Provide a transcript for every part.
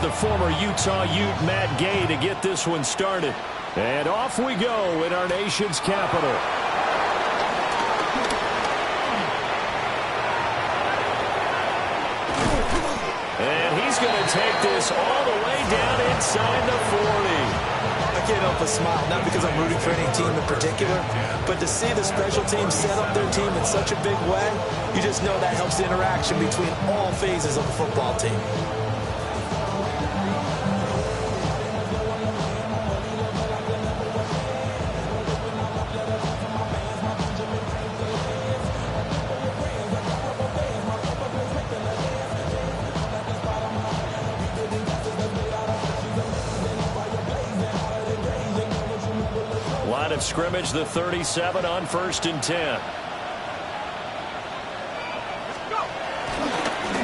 the former Utah Ute Matt Gay to get this one started. And off we go in our nation's capital. And he's going to take this all the way down inside the 40. I can't help but smile, not because I'm rooting for any team in particular, but to see the special teams set up their team in such a big way, you just know that helps the interaction between all phases of the football team. Of scrimmage, the 37 on 1st and 10.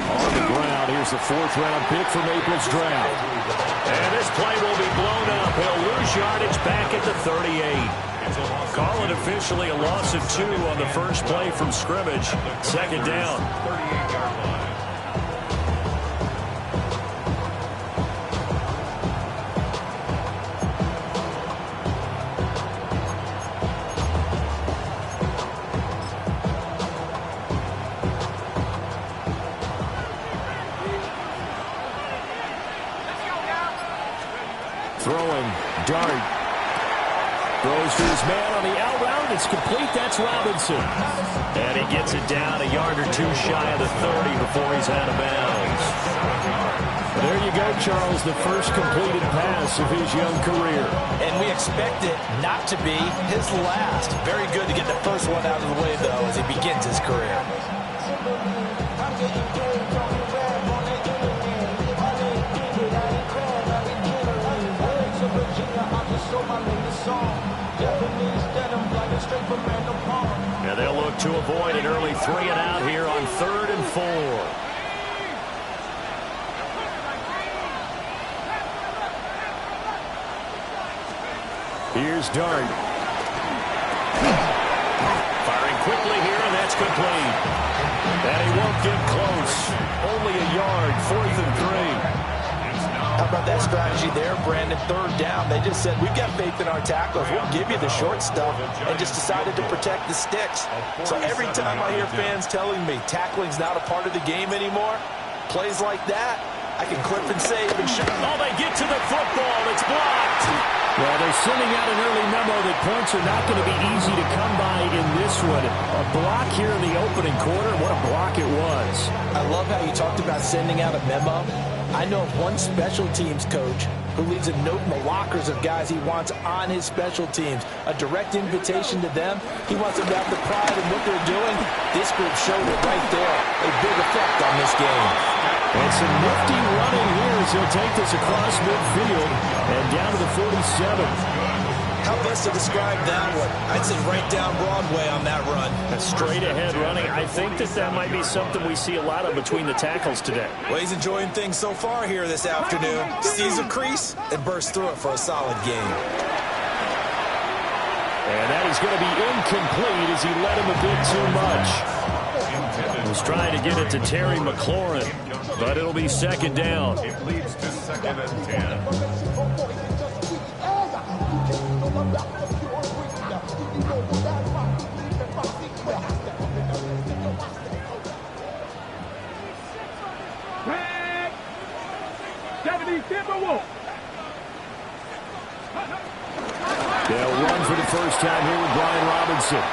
On the ground, here's the 4th-round pick from April's draft. And this play will be blown up. He'll lose yardage back at the 38. Call it officially a loss of 2 on the first play from scrimmage. 2nd down. 38-yard line. Throwing, dart. Throws to his man on the out route. It's complete. That's Robinson. And he gets it down a yard or 2 shy of the 30 before he's out of bounds. There you go, Charles, the first completed pass of his young career. And we expect it not to be his last. Very good to get the first one out of the way, though, as he begins his career. Yeah, they'll look to avoid an early 3 and out here on 3rd and 4. Here's Dart. Firing quickly here, and that's complete. And he won't get close. Only a yard, 4th and 3. How about that strategy there, Brandon? 3rd down. They just said, we've got faith in our tacklers. We'll give you the short stuff, and just decided to protect the sticks. So every time I hear fans telling me tackling's not a part of the game anymore, plays like that, I can clip and save and shoot. Oh, they get to the football. It's blocked. Well, they're sending out an early memo that points are not going to be easy to come by in this one. A block here in the opening quarter. What a block it was. I love how you talked about sending out a memo. I know of one special teams coach who leaves a note in the lockers of guys he wants on his special teams. A direct invitation to them. He wants them to have the pride in what they're doing. This group showed it right there. A big effect on this game. And some nifty running here as he'll take this across midfield and down to the 47. How best to describe that one? I'd say right down Broadway on that run. Straight ahead running. I think that might be something we see a lot of between the tackles today. Well, he's enjoying things so far here this afternoon. Sees a crease and bursts through it for a solid game. And that is going to be incomplete as he led him a bit too much. He was trying to get it to Terry McLaurin, but it'll be 2nd down. It leads to 2nd and 10. They'll run for the first time here with Brian Robinson.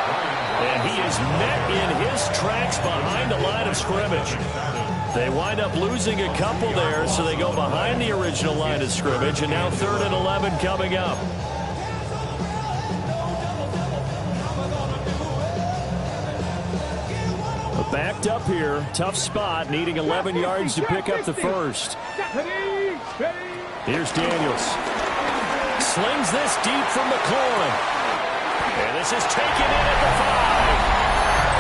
And he is met in his tracks behind the line of scrimmage. They wind up losing a couple there, so they go behind the original line of scrimmage, and now 3rd and 11 coming up. Backed up here, tough spot, needing 11 yards to pick up the first. Here's Daniels. Slings this deep from McLaurin. And this is taken in at the 5.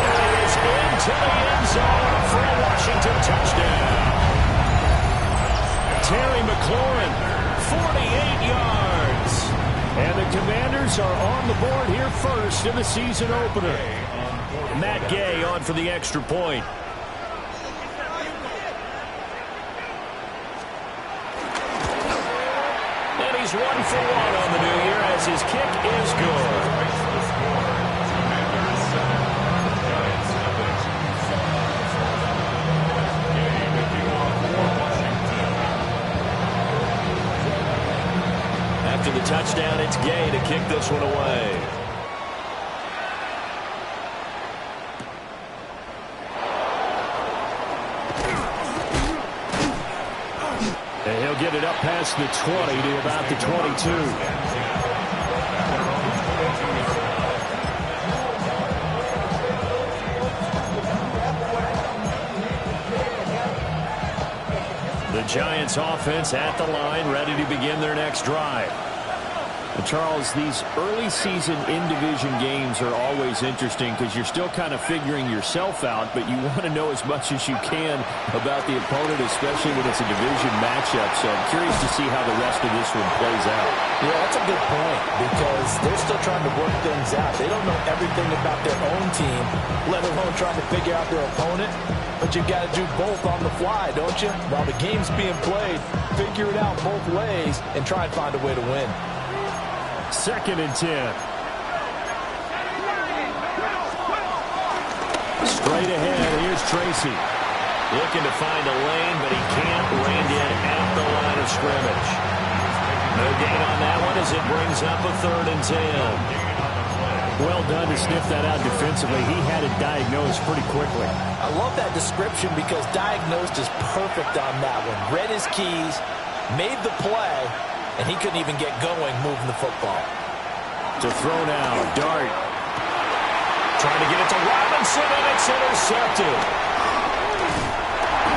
And it is into the end zone for a Washington touchdown. Terry McLaurin, 48 yards. And the Commanders are on the board here first in the season opener. Matt Gay on for the extra point. is 1 for 1 on the new year as his kick is good. After the touchdown, it's Gay to kick this one away. And he'll get it up past the 20 to about the 22. The Giants offense at the line, ready to begin their next drive. And Charles, these early season in-division games are always interesting because you're still kind of figuring yourself out, but you want to know as much as you can about the opponent, especially when it's a division matchup. So I'm curious to see how the rest of this one plays out. Yeah, that's a good point because they're still trying to work things out. They don't know everything about their own team, let alone trying to figure out their opponent. But you've got to do both on the fly, don't you? While the game's being played, figure it out both ways and try and find a way to win. 2nd and 10. Straight ahead, here's Tracy. Looking to find a lane, but he can't. Reined in at the line of scrimmage. No gain on that one as it brings up a 3rd and 10. Well done to sniff that out defensively. He had it diagnosed pretty quickly. I love that description because diagnosed is perfect on that one. Read his keys, made the play, and he couldn't even get going moving the football. To throw now, Dart. Trying to get it to Robinson, and it's intercepted.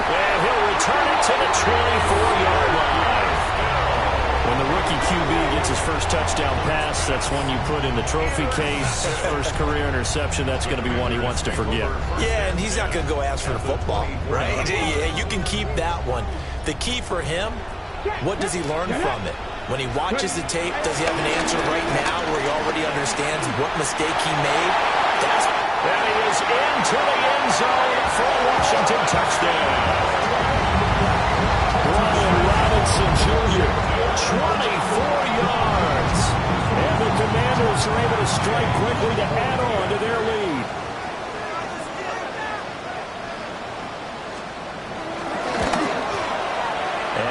And he'll return it to the 24-yard line. When the rookie QB gets his first touchdown pass, that's one you put in the trophy case. First career interception, that's going to be one he wants to forget. Yeah, and he's not going to go ask for the football, right? Yeah, you can keep that one. The key for him, what does he learn from it? When he watches the tape, does he have an answer right now where he already understands what mistake he made? And he is into the end zone for a Washington touchdown. Brian Robinson Jr., 24 yards. And the Commanders are able to strike quickly to add on to their lead.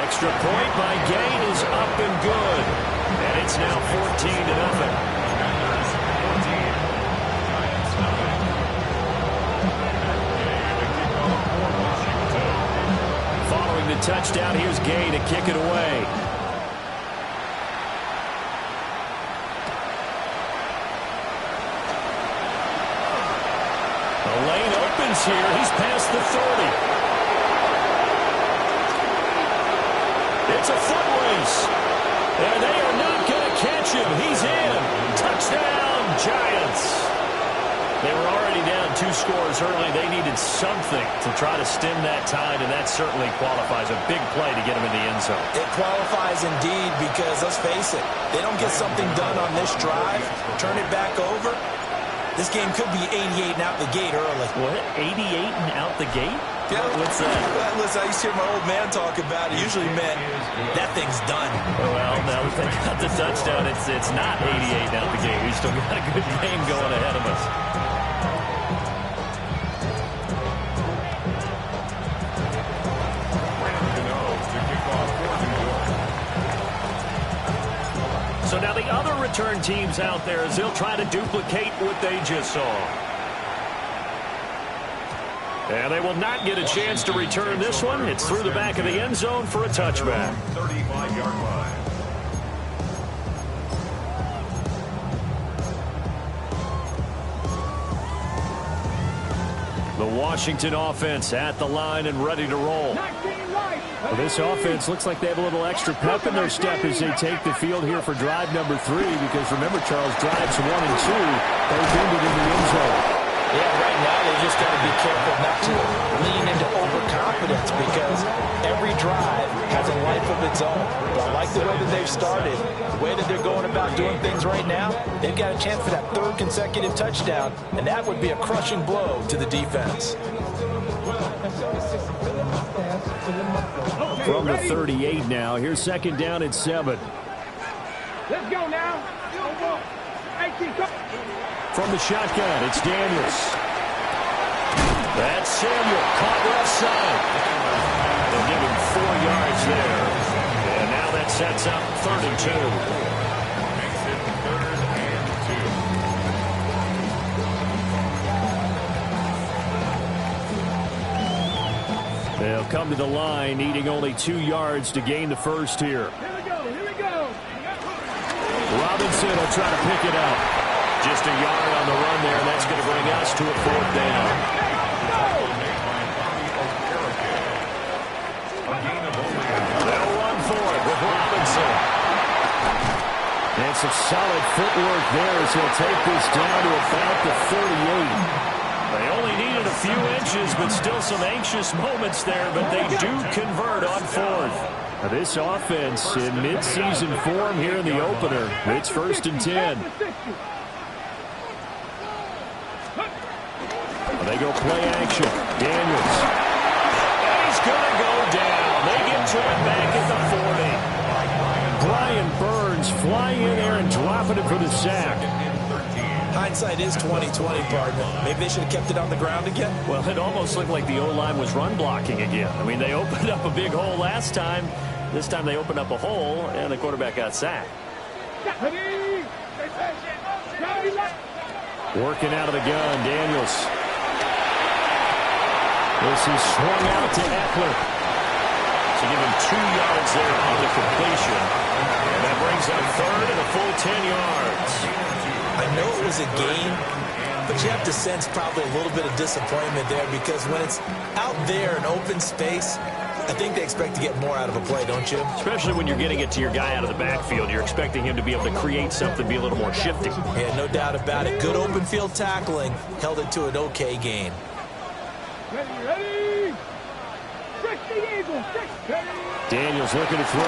Extra point by Gay is up and good. And it's now 14-0. Following the touchdown, here's Gay to kick it away. The lane opens here. He's past the 30. It's a foot race, and they are not going to catch him. He's in. Touchdown, Giants. They were already down 2 scores early. They needed something to try to stem that tide, and that certainly qualifies. A big play to get him in the end zone. It qualifies indeed because, let's face it, they don't get something done on this drive, turn it back over, this game could be 88 and out the gate early. What? 88 and out the gate? Yeah. What's that? Listen, I used to hear my old man talk about it. Usually meant that thing's done. Well, now that they got the touchdown, it's not 88 out the gate. We still got a good game going ahead of us. So now the other return teams out there as they'll try to duplicate what they just saw. And they will not get a chance to return this one. It's through the back of the end zone for a touchback. 35-yard line. The Washington offense at the line and ready to roll. Well, this offense looks like they have a little extra pep in their step as they take the field here for drive number 3, because remember, Charles, drives 1 and 2, both ended in the end zone. Yeah, right now they just got to be careful not to lean into overconfidence because every drive has a life of its own. But I like the way that they've started, the way that they're going about doing things right now. They've got a chance for that 3rd consecutive touchdown, and that would be a crushing blow to the defense. From the 38 now, here's 2nd down and 7. Let's go now. From the shotgun, it's Daniels. That's Samuel, caught left side. They'll give him 4 yards there. And now that sets up 3rd and 2. Makes it 3rd and 2. They'll come to the line, needing only 2 yards to gain the first here. Here we go. Here we go. Robinson will try to pick it up. Just a yard on the run there, and that's going to bring us to a 4th down. They'll run for it with Robinson. And some solid footwork there as he'll take this down to about the 38. They only needed a few inches, but still some anxious moments there, but they do convert on 4th. This offense in midseason form here in the opener. It's 1st and 10. They go play action. Daniels. He's going to go down. They get to him back at the 40. Brian Burns flying in there and dropping it for the sack. Hindsight is 20/20, partner. Maybe they should have kept it on the ground again. Well, it almost looked like the O-line was run blocking again. I mean, they opened up a big hole last time. This time they opened up a hole, and the quarterback got sacked. Working out of the gun, Daniels. This is swung out to Eckler. So give him 2 yards there on the completion. And that brings up 3rd and a full 10 yards. I know it was a game, but you have to sense probably a little bit of disappointment there because when it's out there in open space, I think they expect to get more out of a play, don't you? Especially when you're getting it to your guy out of the backfield. You're expecting him to be able to create something, be a little more shifty. Yeah, no doubt about it. Good open field tackling held it to an okay gain. Ready. Daniels looking to throw.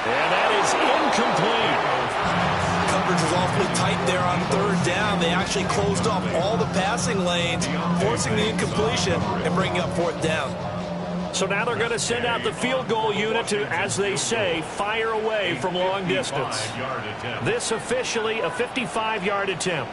And that is incomplete. Coverage was awfully tight there on 3rd down. They actually closed off all the passing lanes, forcing the incompletion and bringing up 4th down. So now they're going to send out the field goal unit to, as they say, fire away from long distance. This officially a 55-yard attempt.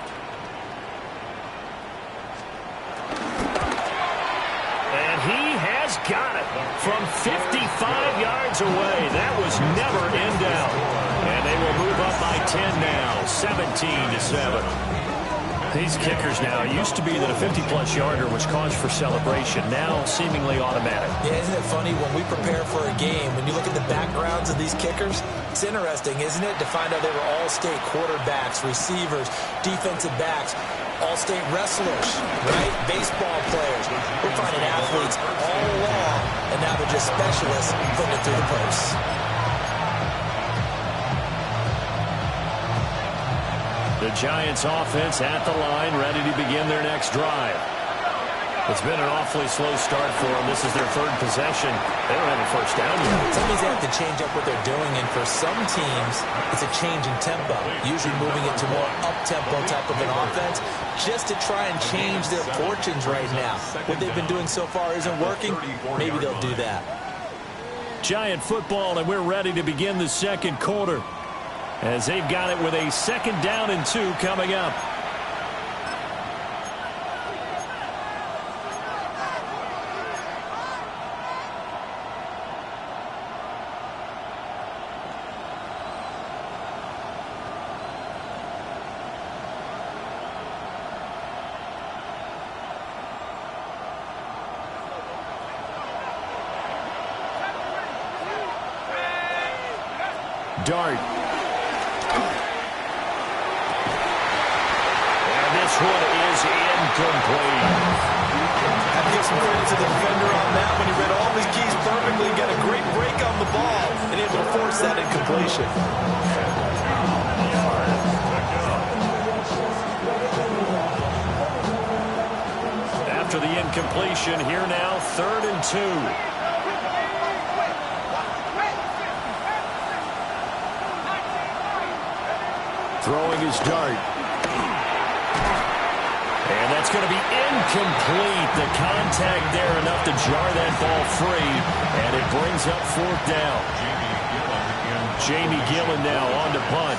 And he has got it from 55 yards away. That was never in doubt. And they will move up by 10 now, 17-7. These kickers now, it used to be that a 50-plus yarder was cause for celebration. Now seemingly automatic. Yeah, isn't it funny when we prepare for a game, when you look at the backgrounds of these kickers, it's interesting, isn't it, to find out they were all-state quarterbacks, receivers, defensive backs, all-state wrestlers, right? Baseball players. We're finding athletes all along, and now they're just specialists putting it through the posts. The Giants offense at the line, ready to begin their next drive. It's been an awfully slow start for them. This is their 3rd possession. They don't have a first down yet. Sometimes they have to change up what they're doing, and for some teams, it's a change in tempo, usually moving it to more up-tempo type of an offense, just to try and change their fortunes right now. What they've been doing so far isn't working. Maybe they'll do that. Giant football, and we're ready to begin the 2nd quarter, as they've got it with a 2nd down and 2 coming up. Dart. And this one is incomplete. I give some credit to the defender on that when he read all of his keys perfectly, got a great break on the ball, and able to force that incompletion. After the incompletion, here now, 3rd and 2. Throwing his dart. And that's going to be incomplete. The contact there enough to jar that ball free. And it brings up 4th down. Jamie Gillen now on to punt.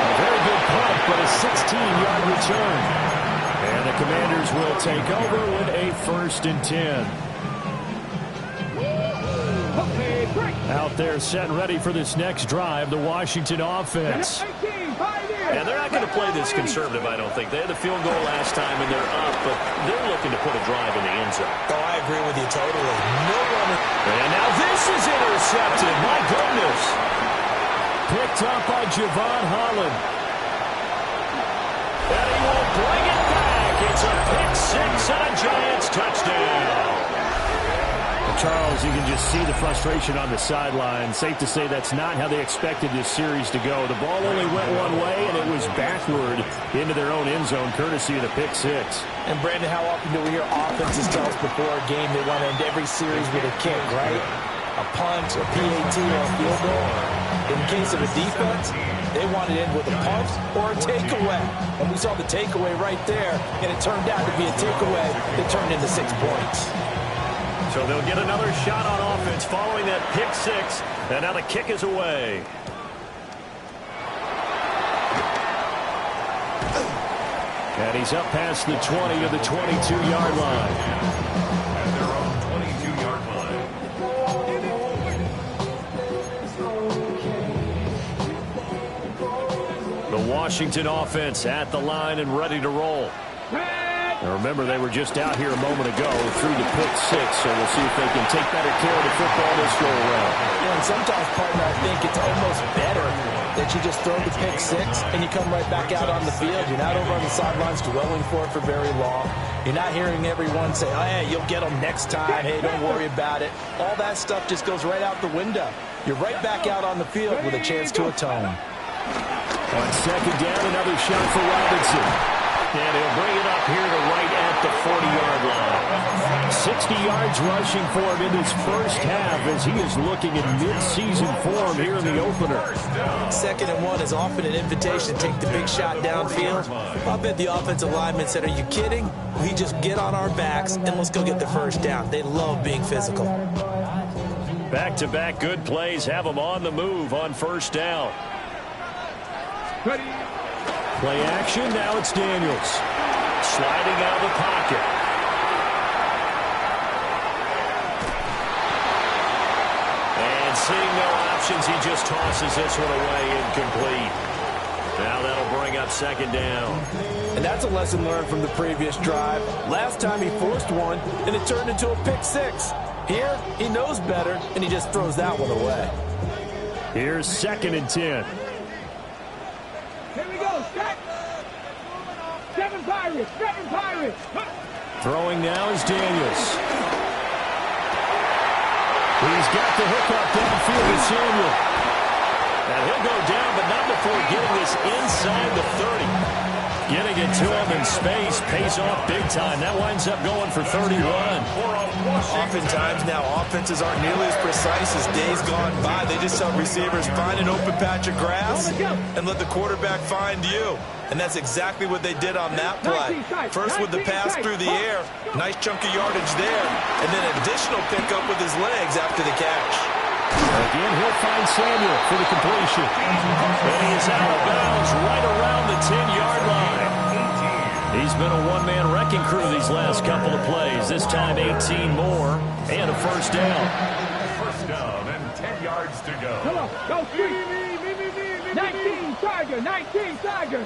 A very good punt, but a 16-yard return. And the Commanders will take over with a 1st and 10. Out there set and ready for this next drive, the Washington offense. And they're not going to play this conservative, I don't think. They had the field goal last time, and they're up, but they're looking to put a drive in the end zone. Oh, I agree with you totally. No one... And now this is intercepted. My goodness. Picked up by Javon Holland. And he will bring it back. It's a pick six and a Giants touchdown. Charles, you can just see the frustration on the sideline. Safe to say that's not how they expected this series to go. The ball only went one way, and it was backward into their own end zone, courtesy of the pick six. And, Brandon, how often do we hear offenses tell us before a game they want to end every series with a kick, right? A punt, a PAT, or a field goal. In case of a defense, they want it in with a punt or a takeaway. And we saw the takeaway right there, and it turned out to be a takeaway that turned into 6 points. So they'll get another shot on offense following that pick six. And now the kick is away. And he's up past the 20 to the 22-yard line. At their own 22-yard line. The Washington offense at the line and ready to roll. Now remember, they were just out here a moment ago through the pick six, so we'll see if they can take better care of the football this go around. Yeah, and sometimes, partner, I think it's almost better that you just throw the pick six and you come right back out on the field. You're not over on the sidelines dwelling for it for very long. You're not hearing everyone say, oh, hey, you'll get them next time. Hey, don't worry about it. All that stuff just goes right out the window. You're right back out on the field with a chance to atone. On 2nd down, another shot for Robinson. And he'll bring it up here to right at the 40-yard line. 60 yards rushing for him in his first half as he is looking in mid-season form here in the opener. 2nd and 1 is often an invitation to take the big shot downfield. I bet the offensive lineman said, are you kidding? We just get on our backs and let's go get the first down. They love being physical. Back-to-back good plays have them on the move on 1st down. Ready. Play action, now it's Daniels. Sliding out of the pocket. And seeing no options, he just tosses this one away incomplete. Now that'll bring up 2nd down. And that's a lesson learned from the previous drive. Last time he forced one, and it turned into a pick six. Here, he knows better, and he just throws that one away. Here's 2nd and 10. Here we go, set. 7 Pirates, 7 Pirates. Throwing now is Daniels. He's got the hookup downfield with Samuel. And he'll go down, but not before getting this inside the 30. Getting it to him in space pays off big time. That winds up going for 31. Oftentimes now, offenses aren't nearly as precise as days gone by. They just tell receivers, find an open patch of grass and let the quarterback find you. And that's exactly what they did on that play. First with the pass through the air, nice chunk of yardage there, and then additional pickup with his legs after the catch. Again, he'll find Samuel for the completion. And he is out of bounds right around the 10-yard line. He's been a one-man wrecking crew these last couple of plays. This time 18 more and a 1st down. 1st down and 10 yards to go. Come on, go street. 19 Tiger, 19 Tiger.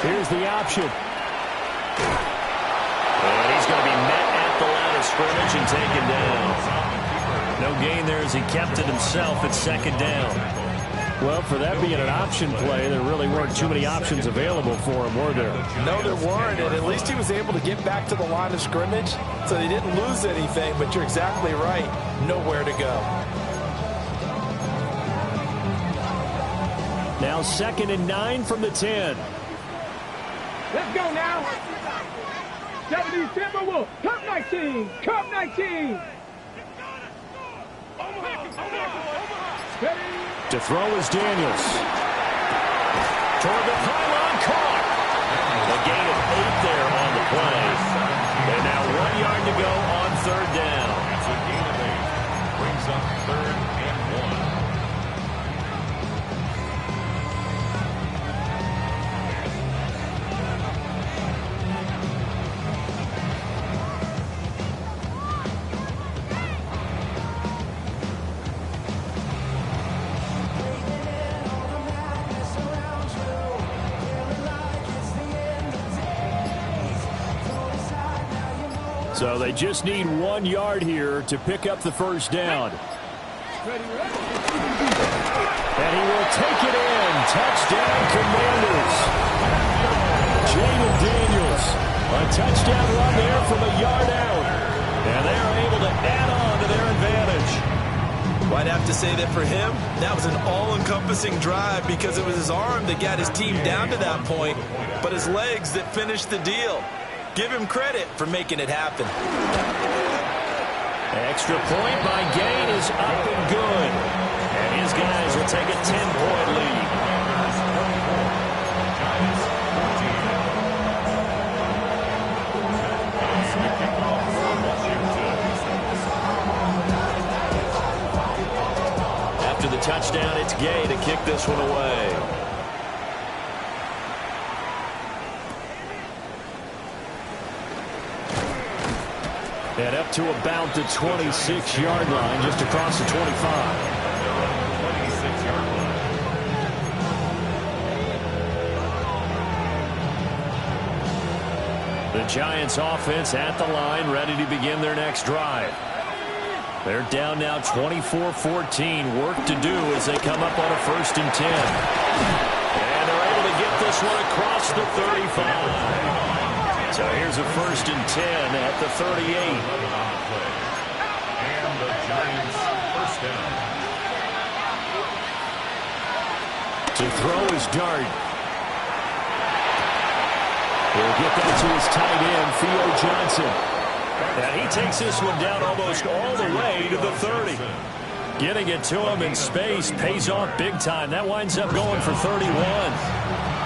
Here's the option. And he's going to be met at the line of scrimmage and taken down. No gain there as he kept it himself at 2nd down. Well, for that being an option play, there really weren't too many options available for him, were there? No, there weren't, and at least he was able to get back to the line of scrimmage, so they didn't lose anything, but you're exactly right. Nowhere to go. Now 2nd and 9 from the 10. Let's go now. 70 Timberwolves. Cup 19. Cup 19. Ready? To throw is Daniels. Toward the pylon, caught. A gain of 8 there on the play. And now 1 yard to go on third down. It's a gain of 8. Brings up 3rd and 1. So they just need 1 yard here to pick up the first down. Ready, ready. And he will take it in. Touchdown, Commanders. Jaden Daniels. A touchdown run there from a yard out. And they are able to add on to their advantage. Well, I'd have to say that for him, that was an all-encompassing drive because it was his arm that got his team down to that point, but his legs that finished the deal. Give him credit for making it happen. Extra point by Gain is up and good. And his guys will take a 10-point lead. After the touchdown, it's Gay to kick this one away. And up to about the 26-yard line, just across the 25. 26-yard line. The Giants offense at the line, ready to begin their next drive. They're down now 24-14. Work to do as they come up on a 1st and 10. And they're able to get this one across the 35. So here's a 1st and 10 at the 38. And the Giants first down. To throw is Dart. He'll get that to his tight end, Theo Johnson. And he takes this one down almost all the way to the 30. Getting it to him in space pays off big time. That winds up going for 31.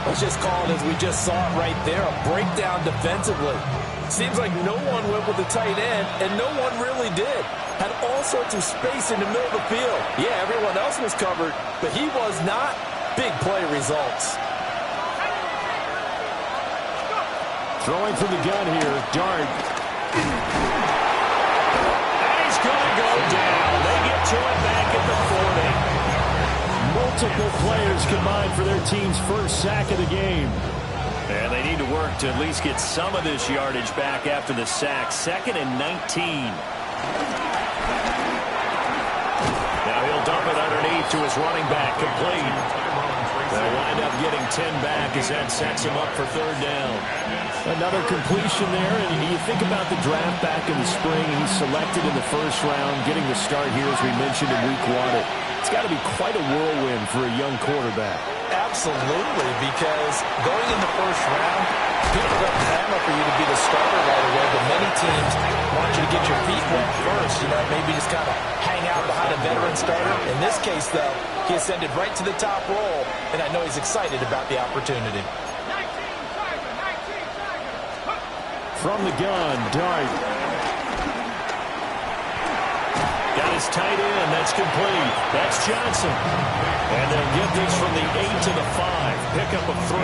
Let's just call it as we just saw it right there, a breakdown defensively. Seems like no one went with the tight end, and no one really did. Had all sorts of space in the middle of the field. Yeah, everyone else was covered, but he was not. Big play results. Throwing from the gun here, Dart. And he's going to go down. They get to it back at the 40. Multiple players combined for their team's first sack of the game. And they need to work to at least get some of this yardage back after the sack. 2nd and 19. Now he'll dump it underneath to his running back, complete. They'll wind up getting 10 back as that sets him up for 3rd down. Another completion there, and you think about the draft back in the spring. He's selected in the 1st round, getting the start here as we mentioned in week 1. It's got to be quite a whirlwind for a young quarterback. Absolutely, because going in the 1st round, people don't clamor for you to be the starter right away, but many teams want you to get your feet wet first, maybe just kind of hang out behind a veteran starter. In this case, though, he ascended right to the top role, and I know he's excited about the opportunity. 19 Tiger, 19 Tiger. From the gun, Dart. Got his tight end. That's complete. That's Johnson. And they'll get this from the 8 to the 5. Pickup of 3.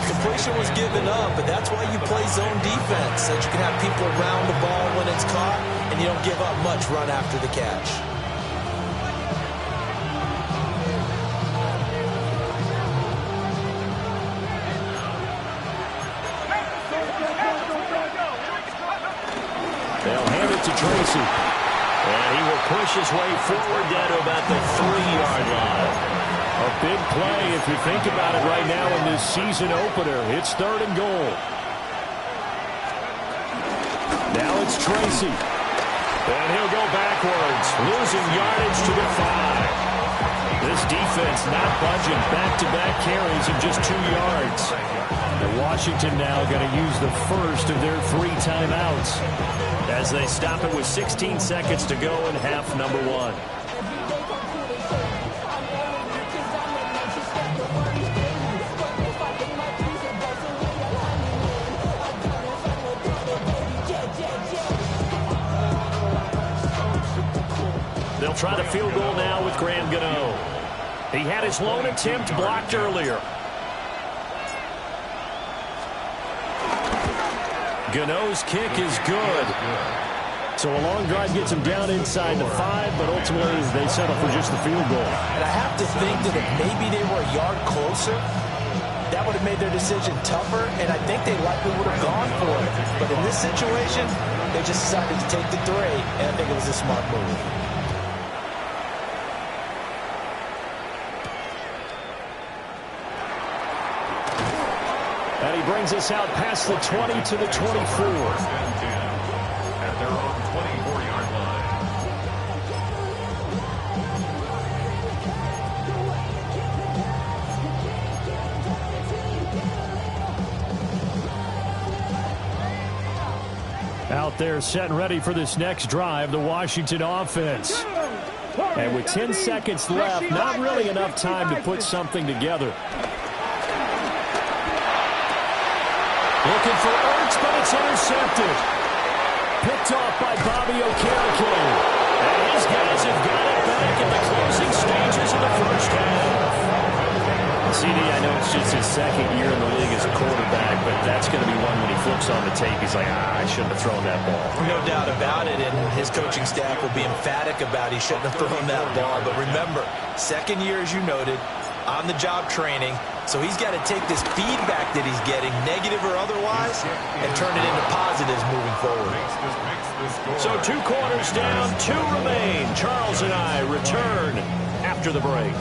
Completion was given up, but that's why you play zone defense, so that you can have people around the ball when it's caught, and you don't give up much run after the catch. They'll hand it to Tracy. And he will push his way forward down to about the 3-yard line. A big play if you think about it right now in this season opener. It's 3rd and goal. Now it's Tracy. And he'll go backwards, losing yardage to the 5. This defense not budging. Back-to-back carries of just 2 yards. And Washington now going to use the first of their 3 timeouts as they stop it with 16 seconds to go in half number 1. They'll try the field goal now with Graham Gano. He had his lone attempt blocked earlier. Gano's kick is good. So a long drive gets him down inside the 5, but ultimately they settle for just the field goal. And I have to think that if maybe they were a yard closer, that would have made their decision tougher, and I think they likely would have gone for it. But in this situation, they just decided to take the 3, and I think it was a smart move. And he brings us out past the 20 to the 24. At their own 24-yard line. Out there set and ready for this next drive, the Washington offense. And with 10 seconds left, not really enough time to put something together. Looking for Ertz, but it's intercepted. Picked off by Bobby Okereke. And his guys have got it back in the closing stages of the first half. CD, I know it's just his second year in the league as a quarterback, but that's going to be one when he flips on the tape. He's like, I shouldn't have thrown that ball. No doubt about it, and his coaching staff will be emphatic about he shouldn't have thrown that ball. But remember, second year, as you noted, on-the-job training. So he's got to take this feedback that he's getting, negative or otherwise, and turn it into positives moving forward. So 2 quarters down, 2 remain. Charles and I return after the break.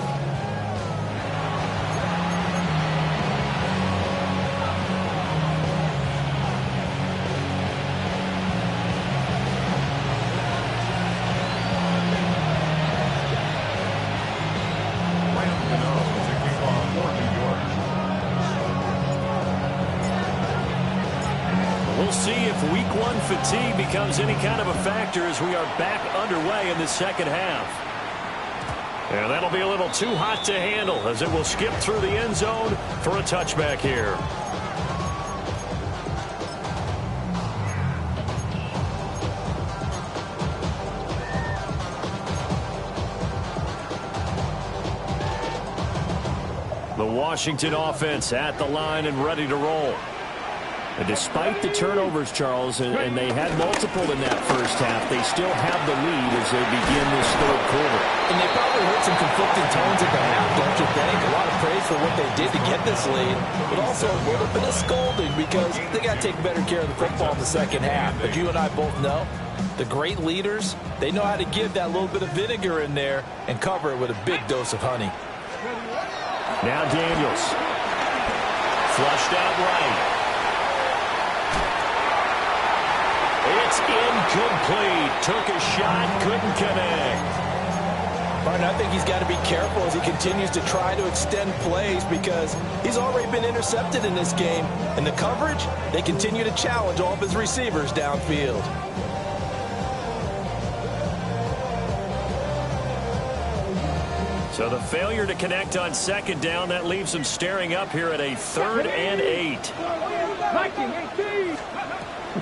We'll see if week 1 fatigue becomes any kind of a factor as we are back underway in the second half. And that'll be a little too hot to handle as it will skip through the end zone for a touchback here. The Washington offense at the line and ready to roll. And despite the turnovers, Charles, and they had multiple in that first half, they still have the lead as they begin this third quarter. And they probably heard some conflicting tones at the half, don't you think? A lot of praise for what they did to get this lead, but also a little bit of scolding because they got to take better care of the football in the second half. But you and I both know the great leaders, they know how to give that little bit of vinegar in there and cover it with a big dose of honey. Now Daniels. Flushed out right. It's incomplete. Took a shot, couldn't connect. Martin, I think he's got to be careful as he continues to try to extend plays because he's already been intercepted in this game. And the coverage, they continue to challenge all of his receivers downfield. So the failure to connect on second down, that leaves him staring up here at a 3rd and 8.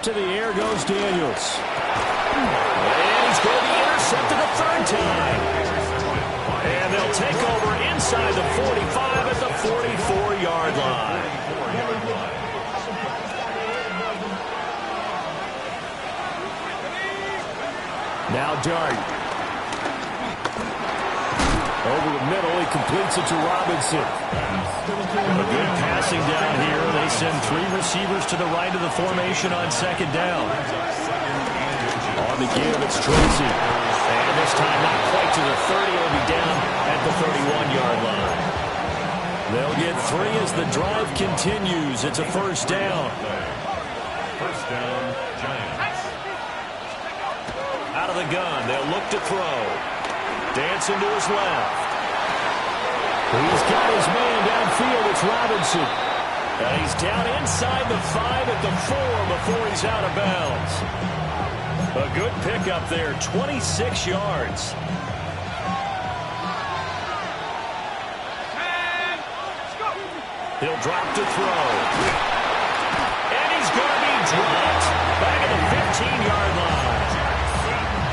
To the air goes Daniels. And he's going to be intercepted a 3rd time. And they'll take over inside the 45 at the 44-yard line. Now Dart. Over the middle, he completes it to Robinson. A good passing down here. They send 3 receivers to the right of the formation on second down. On the give, it's Tracy. And this time not quite to the 30. He'll be down at the 31-yard line. They'll get 3 as the drive continues. It's a first down. First down, Giants. Out of the gun, they'll look to throw. Dancing to his left. He's got his man downfield. It's Robinson. And he's down inside the 5 at the 4 before he's out of bounds. A good pickup there, 26 yards. He'll drop to throw. And he's going to be dropped back at the 15-yard line.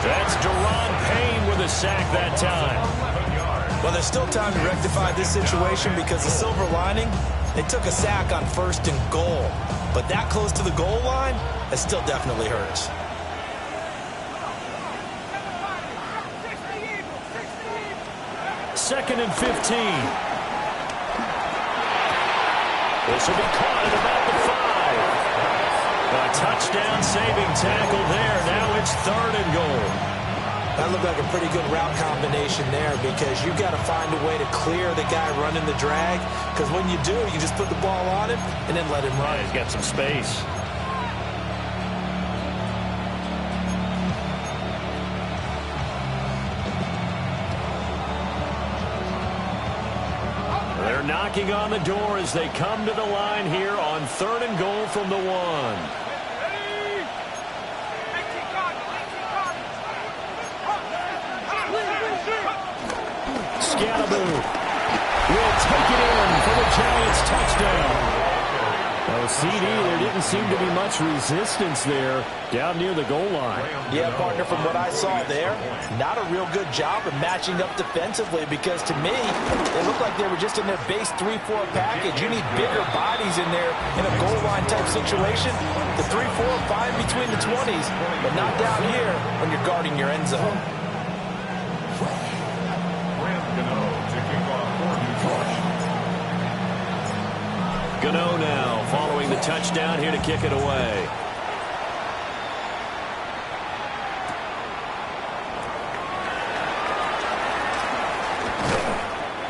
That's Deron Payne with a sack that time. Well, there's still time to rectify this situation because the silver lining, they took a sack on 1st and goal. But that close to the goal line, it still definitely hurts. Second and 15. This will be caught at about the 5. A touchdown-saving tackle there. Now it's 3rd and goal. That looked like a pretty good route combination there because you've got to find a way to clear the guy running the drag. Because when you do, you just put the ball on him and then let him run. He's got some space. They're knocking on the door as they come to the line here on 3rd and goal from the 1. Scalaboo will take it in for the Giants touchdown. Oh, CD, there didn't seem to be much resistance there down near the goal line. Yeah, partner, from what I saw there, not a real good job of matching up defensively because to me, they looked like they were just in their base 3-4 package. You need bigger bodies in there in a goal line type situation. The 3-4, 5 between the 20s, but not down here when you're guarding your end zone. Gano now following the touchdown here to kick it away.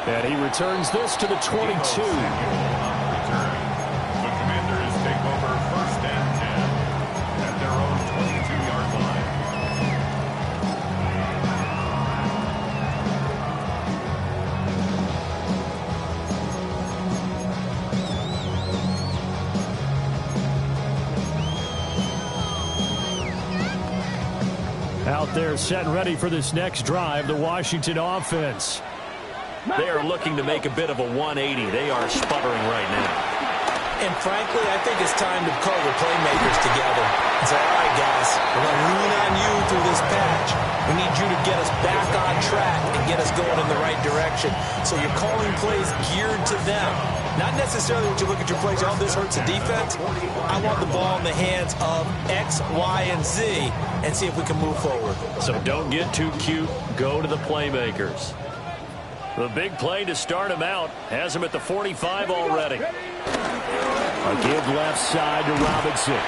And he returns this to the 22. The Commanders take over 1st and 10 at their own 22-yard line. Out there set and ready for this next drive, the Washington offense. They are looking to make a bit of a 180. They are sputtering right now. And frankly, I think it's time to call the playmakers together and say, all right, guys, we're going to lean on you through this patch. We need you to get us back on track and get us going in the right direction. So you're calling plays geared to them. Not necessarily when you look at your plays, oh, this hurts the defense. I want the ball in the hands of X, Y, and Z and see if we can move forward. So don't get too cute. Go to the playmakers. The big play to start him out has him at the 45 already. A give left side to Robinson.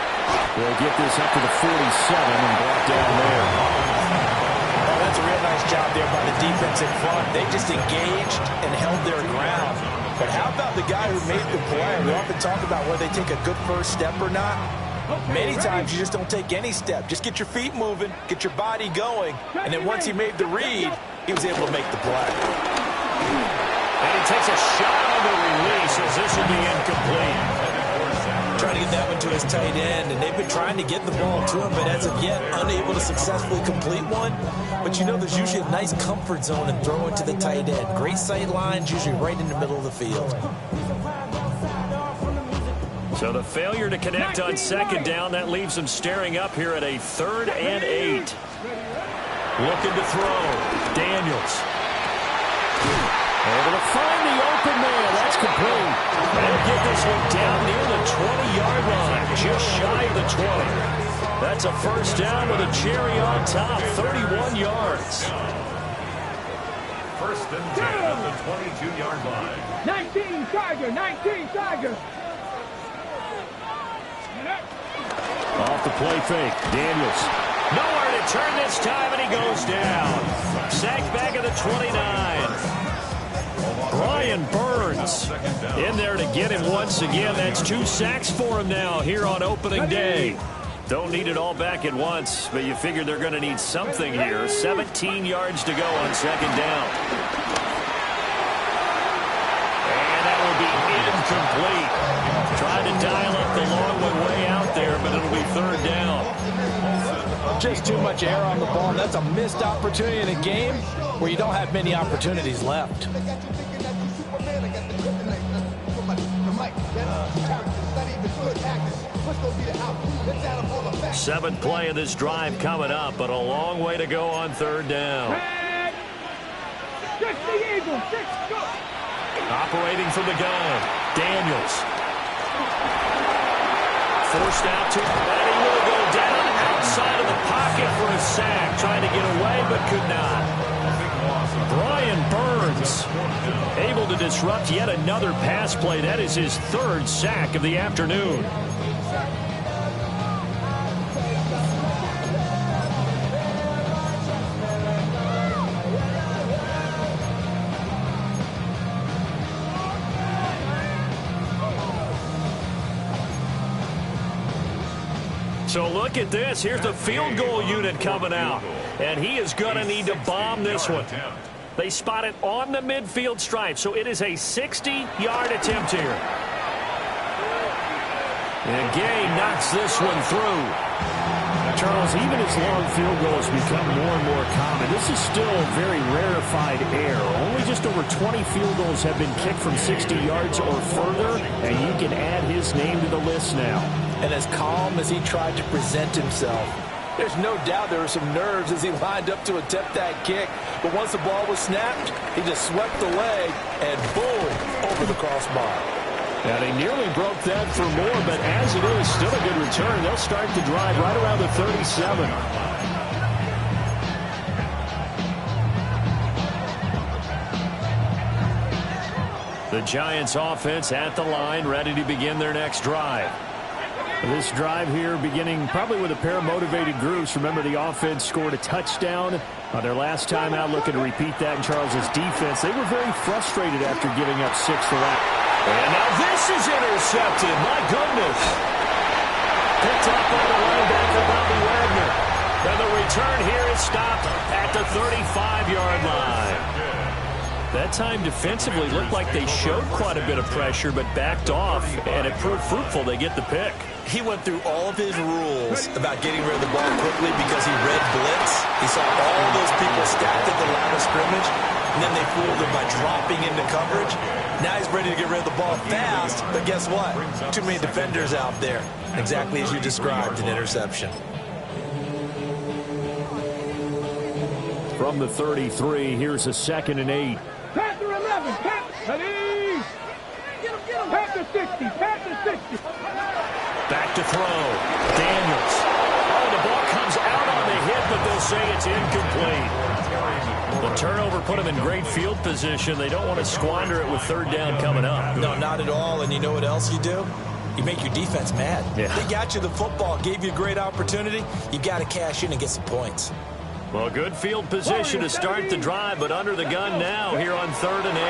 They'll get this up to the 47 and brought down there. Oh, that's a real nice job there by the defense in front. They just engaged and held their ground. But how about the guy who made the play? We often talk about whether they take a good first step or not. Many times you just don't take any step. Just get your feet moving, get your body going, and then once he made the read, he was able to make the play. And he takes a shot on the release as this will be incomplete. Trying to get that one to his tight end, and they've been trying to get the ball to him, but as of yet, unable to successfully complete one. But you know there's usually a nice comfort zone in throwing to the tight end. Great sight lines, usually right in the middle of the field. So the failure to connect on second down, that leaves him staring up here at a 3rd and 8. Looking to throw. Daniels. Able to find the open man. That's complete. And get this one down near the 20-yard line. Just shy of the 20. That's a first down with a cherry on top. 31 yards. 1st and 10 at the 22-yard line. 19 Tiger, 19 Tiger. Off the play fake. Daniels. Nowhere to turn this time, and he goes down. Sacked back at the 29. Brian Burns in there to get him once again. That's 2 sacks for him now here on opening day. Don't need it all back at once, but you figure they're going to need something here. 17 yards to go on second down. be incomplete. Trying to dial up the long one way out there, but it'll be third down. Just too much air on the ball, and that's a missed opportunity in a game where you don't have many opportunities left. Seventh play of this drive coming up, but a long way to go on third down. Operating from the gun, Daniels. Forced out to him, and he will go down outside of the pocket for a sack. Trying to get away, but could not. Brian Burns able to disrupt yet another pass play. That is his third sack of the afternoon. So look at this. Here's the field goal unit coming out. And he is going to need to bomb this one. They spot it on the midfield stripe. So it is a 60-yard attempt here. And Gay knocks this one through. Charles, even as long field goals become more and more common, this is still a very rarefied air. Only just over 20 field goals have been kicked from 60 yards or further, and you can add his name to the list now. And as calm as he tried to present himself, there's no doubt there were some nerves as he lined up to attempt that kick. But once the ball was snapped, he just swept the leg and boom, over the crossbar. And he nearly broke that for more, but as it is, still a good return. They'll start the drive right around the 37. The Giants offense at the line, ready to begin their next drive. This drive here beginning probably with a pair of motivated groups. Remember, the offense scored a touchdown on their last time out, looking to repeat that in Charles's defense. They were very frustrated after giving up 6 the last. And now this is intercepted. My goodness. Picked up by the linebacker, Bobby Wagner. And the return here is stopped at the 35-yard line. That time defensively looked like they showed quite a bit of pressure, but backed off, and it proved fruitful. They get the pick. He went through all of his rules about getting rid of the ball quickly because he read blitz. He saw all those people stacked at the line of scrimmage, and then they fooled him by dropping into coverage. Now he's ready to get rid of the ball fast, but guess what? Too many defenders out there. Exactly as you described, an interception. From the 33, here's a 2nd and 8. Panther 11, ready. Panther 60, Panther 60. Back to throw. Daniels. Oh, the ball comes out on the hit, but they'll say it's incomplete. The turnover put them in great field position. They don't want to squander it with third down coming up. No, not at all. And you know what else you do? You make your defense mad. Yeah. They got you the football, gave you a great opportunity. You got to cash in and get some points. Well, good field position to start the drive, but under the gun now here on 3rd and 8.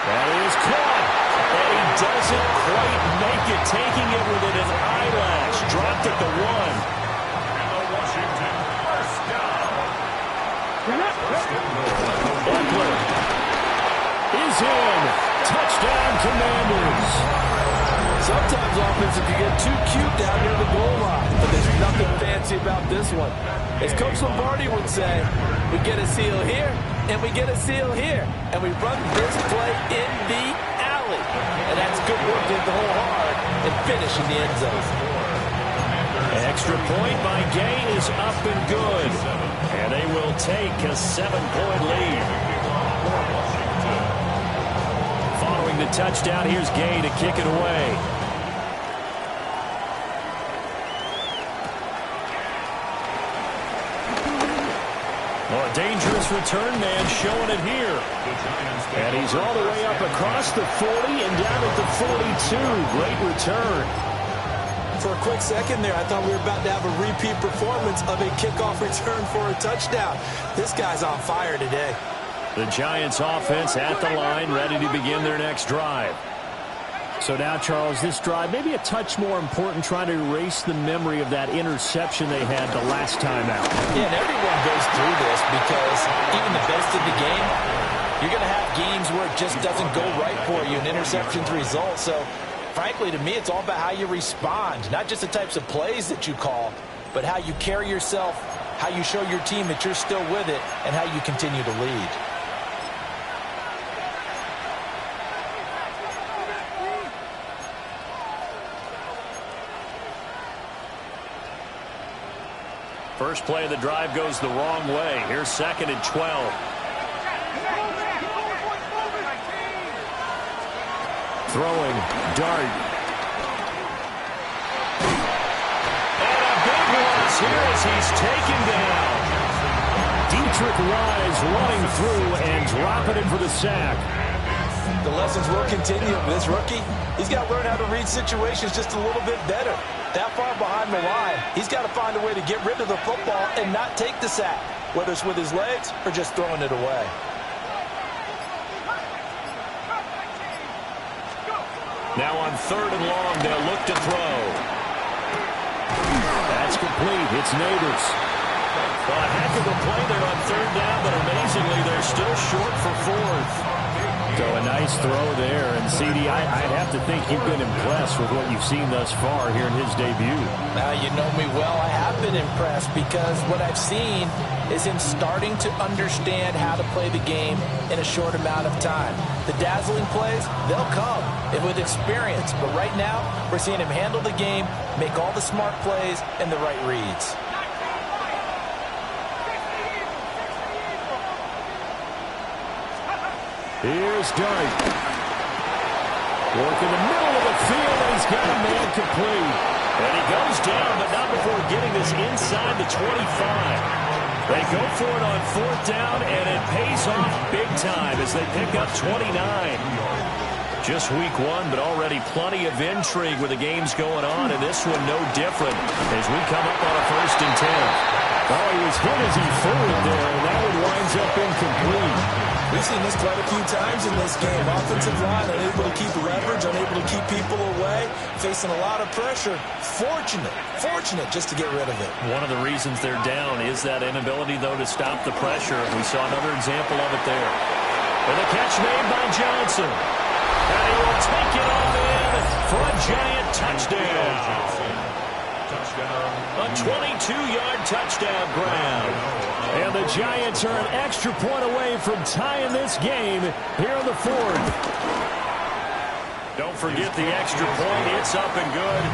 That is caught. And he doesn't quite make it, taking it within an eyelash. Dropped at the 1. Buckler is in. Touchdown, Commanders. Sometimes offensive can get too cute down near the goal line, but there's nothing fancy about this one. As Coach Lombardi would say, we get a seal here, and we get a seal here, and we run this play in the alley. And that's good work to hit the hole hard and finish in the end zone. Extra point by Gay is up and good. And they will take a 7-point lead. Following the touchdown, here's Gay to kick it away. Oh, a dangerous return man showing it here. And he's all the way up across the 40 and down at the 42. Great return. For a quick second there, I thought we were about to have a repeat performance of a kickoff return for a touchdown. This guy's on fire today. The Giants offense at the line, ready to begin their next drive. So now, Charles, this drive maybe a touch more important, trying to erase the memory of that interception they had the last time out. Yeah, and everyone goes through this because even the best in the game, You're going to have games where it just doesn't go right for you, and interceptions result. So, frankly, to me, it's all about how you respond, not just the types of plays that you call, but how you carry yourself, how you show your team that you're still with it, and how you continue to lead. First play of the drive goes the wrong way. Here's 2nd and 12. Throwing, Dart. And a big loss here as he's taken down. Dietrich Wise running through and dropping him for the sack. The lessons will continue for this rookie. He's got to learn how to read situations just a little bit better. That far behind the line, he's got to find a way to get rid of the football and not take the sack, whether it's with his legs or just throwing it away. Now on 3rd and long, they'll look to throw. That's complete. It's Neighbors. Well, a heck of a play there on 3rd down, but amazingly, they're still short for 4th. So a nice throw there. And, CD, I'd have to think you've been impressed with what you've seen thus far here in his debut. Now, you know me well. I have been impressed because what I've seen is him starting to understand how to play the game in a short amount of time. The dazzling plays, they'll come with experience. But right now, we're seeing him handle the game, make all the smart plays, and the right reads. Here's Dart. Work in the middle of the field, and he's got a man complete. And he goes down, but not before getting this inside the 25. They go for it on 4th down, and it pays off big time as they pick up 29. Just week 1, but already plenty of intrigue with the games going on, and this one no different as we come up on a 1st and 10. Oh, he was hit as he threw it there, and that one winds up incomplete. We've seen this quite a few times in this game. Offensive line unable to keep leverage, unable to keep people away, facing a lot of pressure. Fortunate just to get rid of it. One of the reasons they're down is that inability, though, to stop the pressure. We saw another example of it there. And the catch made by Johnson. And he will take it all in for a giant touchdown. A 22-yard touchdown grab. And the Giants are an extra point away from tying this game here in the 4th. Don't forget the extra point. It's up and good.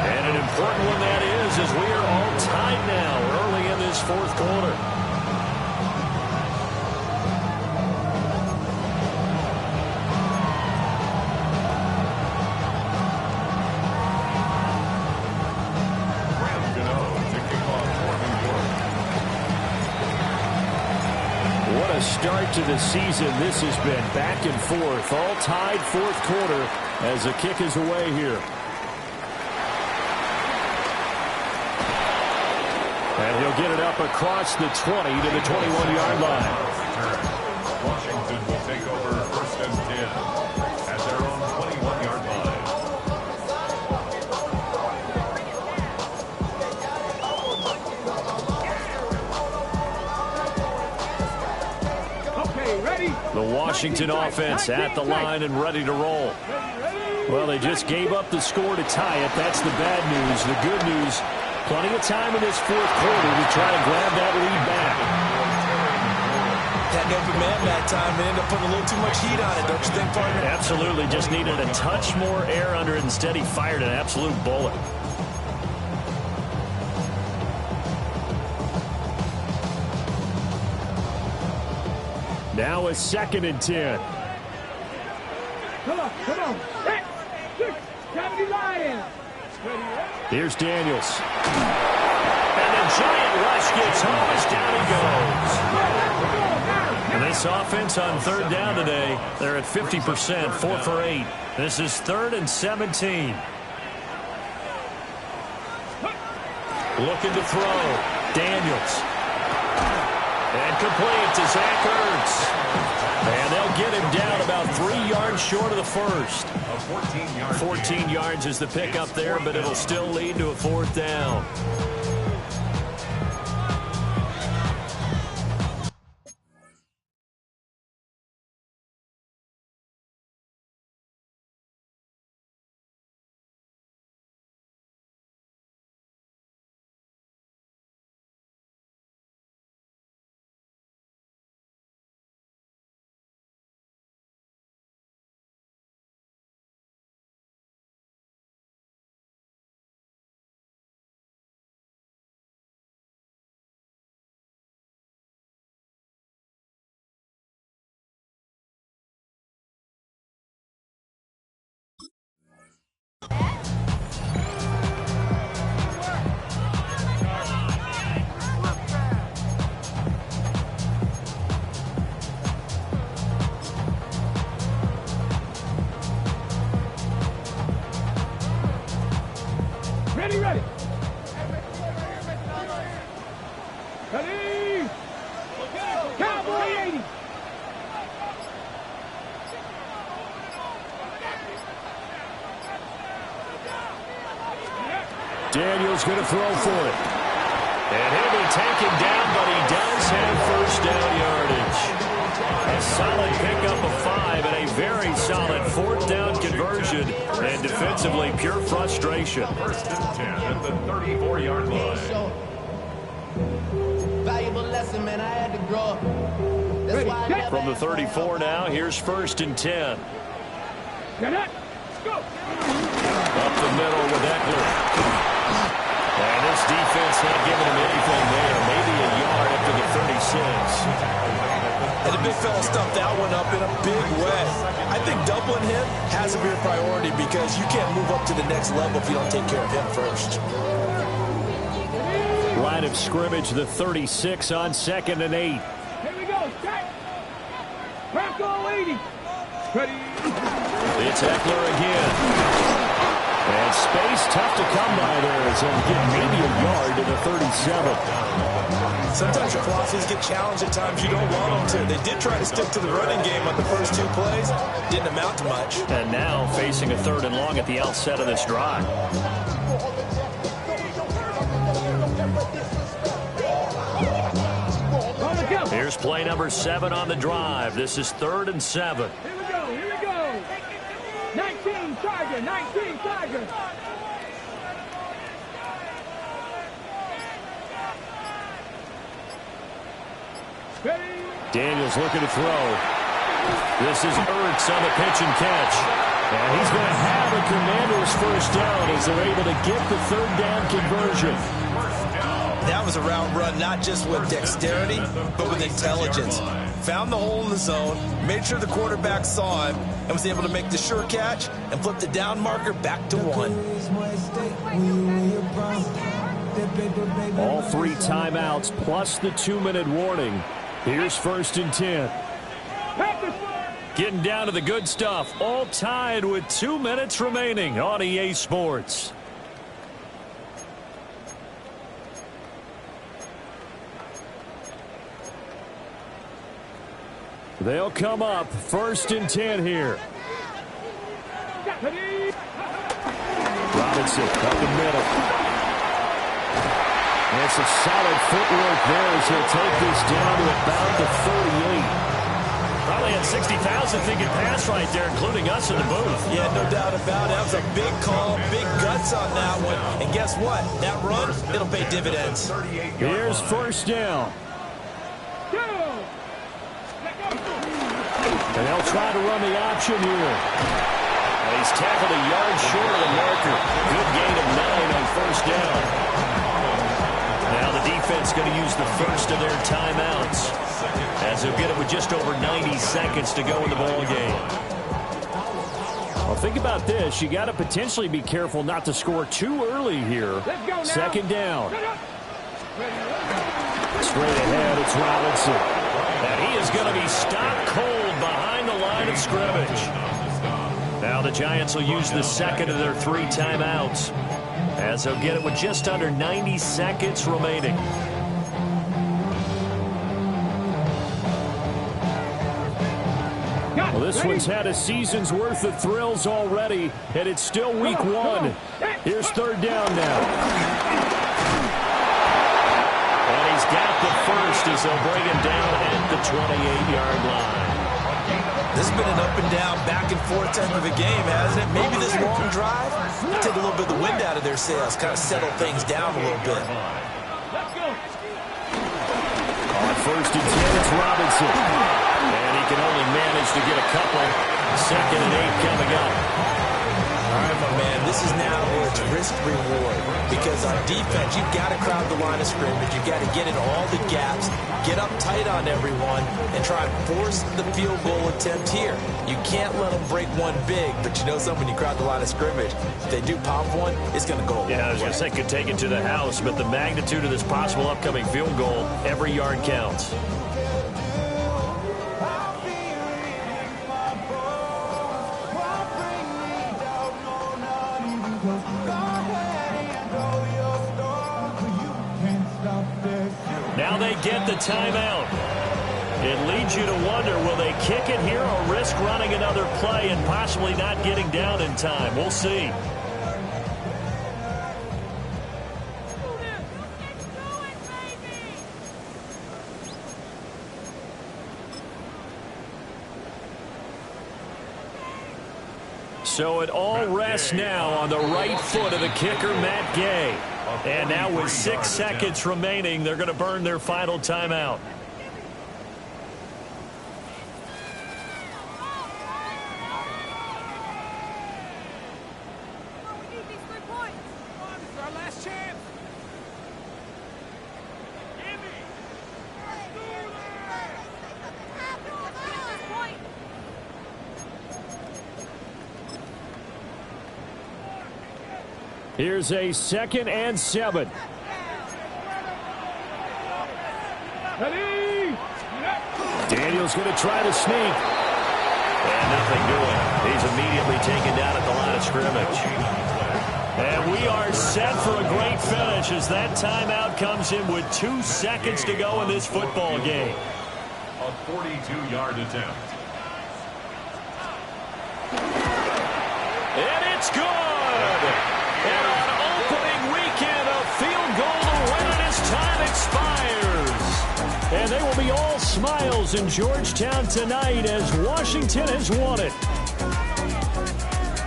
And an important one that is, as we are all tied now early in this 4th quarter. Start to the season. This has been back and forth, all tied 4th quarter as the kick is away here. And he'll get it up across the 20 to the 21-yard line. Washington will take over 1st and 10 at their own 21-yard line. The Washington offense at the line and ready to roll. Well, they just gave up the score to tie it. That's the bad news. The good news, plenty of time in this 4th quarter to try to grab that lead back. That open man that time and ended up putting a little too much heat on it, don't you think, partner? Absolutely. Just needed a touch more air under it. Instead, he fired an absolute bullet. Now a 2nd and 10. Come on. 6, 70 Lions. Here's Daniels. And the giant rush gets home as down he goes. And this offense on 3rd down today, they're at 50%, 4 for 8. This is 3rd and 17. Looking to throw. Daniels. And complete to Zach Ertz. And they'll get him down about 3 yards short of the first. 14 yards is the pickup there, but it'll still lead to a 4th down. Ready? Cowboy 80. Daniels going to throw for it. And he'll be taken down, but he does have first down yardage. A solid pickup of 5 and a very solid 4th down conversion. And defensively, pure frustration. First and 10 at the 34-yard line. Valuable lesson, man. I had to grow up. That's why I never From the 34 now, here's first and 10. Get up. Go. Up the middle with Eckler. And this defense not giving him anything there. Maybe a yard up to the 36. And the big fella stuffed that one up in a big way. I think doubling him has to be a priority because you can't move up to the next level if you don't take care of him first. Line of scrimmage, the 36 on 2nd and 8. Here we go. Check. Bronco 80. Ready? It's Eckler again. And space tough to come by there as he'll get maybe a yard to the 37. Sometimes your philosophies get challenged at times you don't want them to. They did try to stick to the running game on the first 2 plays. Didn't amount to much. And now facing a 3rd and long at the outset of this drive. Here's play number 7 on the drive. This is 3rd and 7. Here we go. Here we go. 19 Tiger. 19 Tiger. Ready? Daniels looking to throw. This is Ertz on the pitch and catch. And he's going to have a Commanders first down as they're able to get the 3rd down conversion. That was a route run not just with dexterity, but with intelligence. Found the hole in the zone, made sure the quarterback saw him, and was able to make the sure catch and flip the down marker back to 1. All 3 timeouts plus the 2-minute warning. Here's first and 10. Getting down to the good stuff. All tied with 2 minutes remaining on EA Sports. They'll come up first and 10 here. Robinson up the middle. And some solid footwork there as he'll take this down to about the 38. Probably had 60,000 thinking pass right there, including us in the booth. Yeah, no doubt about it. That was a big call, big guts on that one. And guess what? That run, it'll pay dividends. Here's first down. And they'll try to run the option here. And he's tackled a yard short of the marker. Good gain of 9 on first down. Now the defense going to use the first of their timeouts, as they'll get it with just over 90 seconds to go in the ball game. Well, think about this. You got to potentially be careful not to score too early here. Second down. Straight ahead, it's Robinson. And he is going to be stopped cold behind the line of scrimmage. Now the Giants will use the second of their 3 timeouts, as they'll get it with just under 90 seconds remaining. Well, this one's had a season's worth of thrills already, and it's still week 1. Here's third down now. And he's got the first as they'll bring him down at the 28-yard line. This has been an up and down, back and forth type of a game, hasn't it? Maybe this long drive will take a little bit of the wind out of their sails, kind of settle things down a little bit. On first and 10, it's Robinson. And he can only manage to get a couple. Second and 8 coming up. All right, my man, this is now where it's risk-reward. Because on defense, you've got to crowd the line of scrimmage. You've got to get in all the gaps, get up tight on everyone, and try and force the field goal attempt here. You can't let them break one big, but you know something, when you crowd the line of scrimmage, if they do pop one, it's going to go. Yeah, I was going to say could take it to the house, but the magnitude of this possible upcoming field goal, every yard counts. Now they get the timeout. It leads you to wonder, will they kick it here or risk running another play and possibly not getting down in time? We'll see. So it all rests now on the right foot of the kicker, Matt Gay. And now with 6 seconds remaining, they're going to burn their final timeout. Here's a 2nd and 7. Ready? Daniel's going to try to sneak. And nothing doing. He's immediately taken down at the line of scrimmage. And we are set for a great finish as that timeout comes in with 2 seconds to go in this football game. A 42-yard attempt. And it's good. And on opening weekend, a field goal to win it as time expires. And they will be all smiles in Georgetown tonight as Washington has won it.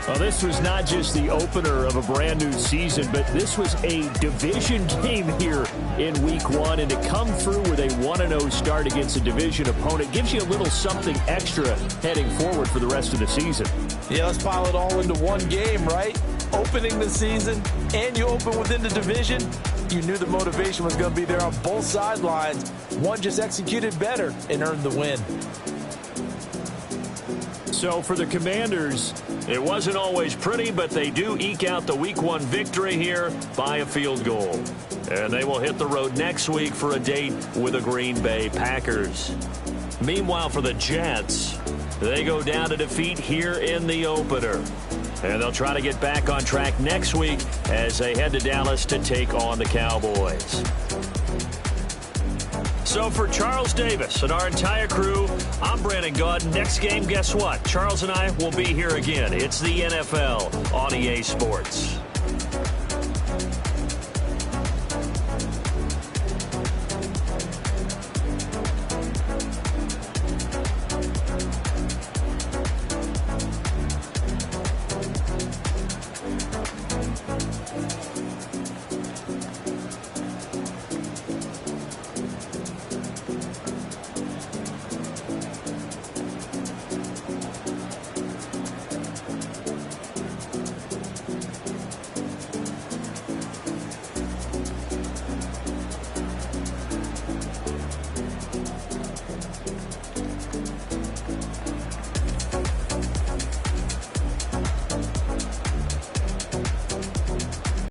Well, this was not just the opener of a brand new season, but this was a division game here in week 1. And to come through with a 1-0 start against a division opponent gives you a little something extra heading forward for the rest of the season. Yeah, let's pile it all into one game, right? Opening the season, and you open within the division. You knew the motivation was going to be there on both sidelines. One just executed better and earned the win. So for the Commanders, it wasn't always pretty, but they do eke out the Week 1 victory here by a field goal. And they will hit the road next week for a date with the Green Bay Packers. Meanwhile, for the Jets, they go down to defeat here in the opener. And they'll try to get back on track next week as they head to Dallas to take on the Cowboys. So for Charles Davis and our entire crew, I'm Brandon Gaud. Next game, guess what? Charles and I will be here again. It's the NFL on EA Sports.